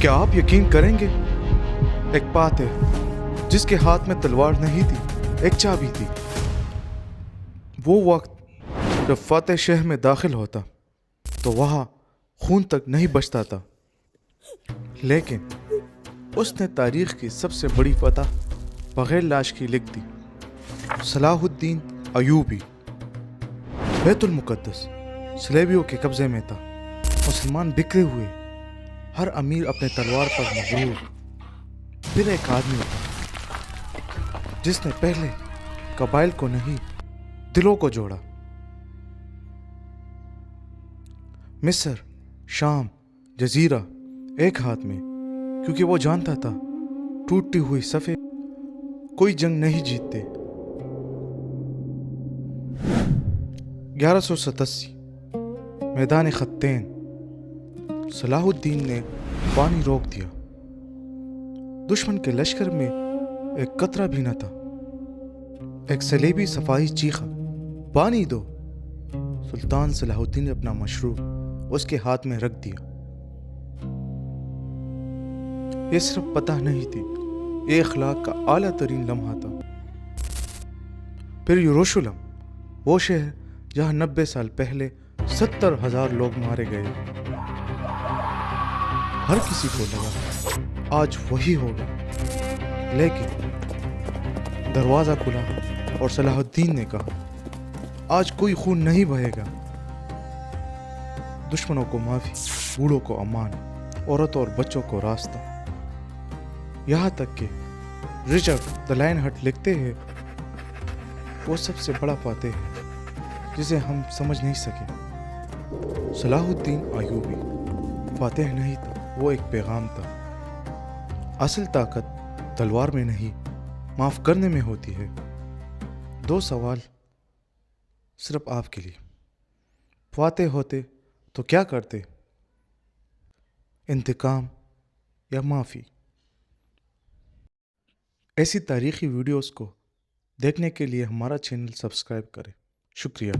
کیا آپ یقین کریں گے، ایک بات ہے جس کے ہاتھ میں تلوار نہیں تھی، ایک چابی تھی۔ وہ وقت جب فاتح شہر میں داخل ہوتا تو وہاں خون تک نہیں بچتا تھا، لیکن اس نے تاریخ کی سب سے بڑی فتح بغیر لاش کی لکھ دی۔ صلاح الدین ایوبی۔ بیت المقدس صلیبیوں کے قبضے میں تھا، مسلمان بکھرے ہوئے، ہر امیر اپنے تلوار پر مغرور۔ پھر ایک آدمی تھا جس نے پہلے قبائل کو نہیں، دلوں کو جوڑا۔ مصر، شام، جزیرہ ایک ہاتھ میں، کیونکہ وہ جانتا تھا ٹوٹتی ہوئی صفیں کوئی جنگ نہیں جیتتے۔ 1187 میدان خطین، صلاح الدین نے پانی روک دیا۔ دشمن کے لشکر میں ایک قطرہ بھی نہ تھا۔ ایک صلیبی صفائی چیخا، پانی دو۔ سلطان صلاح الدین نے اپنا مشروب اس کے ہاتھ میں رکھ دیا۔ یہ صرف پتہ نہیں تھی، یہ اخلاق کا اعلیٰ ترین لمحہ تھا۔ پھر یروشلم، وہ شہر جہاں 90 سال پہلے 70,000 لوگ مارے گئے۔ ہر کسی کو لگا آج وہی ہوگا، لیکن دروازہ کھلا اور صلاح الدین نے کہا آج کوئی خون نہیں بہے گا۔ دشمنوں کو معافی، بوڑھوں کو امان، عورتوں اور بچوں کو راستہ۔ یہاں تک کہ رچرڈ دی لائن ہٹ لکھتے ہیں وہ سب سے بڑا فاتح ہے جسے ہم سمجھ نہیں سکے۔ صلاح الدین ایوبی فاتح نہیں تھا، وہ ایک پیغام تھا۔ اصل طاقت تلوار میں نہیں، معاف کرنے میں ہوتی ہے۔ 2 سوال صرف آپ کے لیے، فاتح ہوتے تو کیا کرتے؟ انتقام یا معافی؟ ایسی تاریخی ویڈیوز کو دیکھنے کے لیے ہمارا چینل سبسکرائب کریں۔ شکریہ۔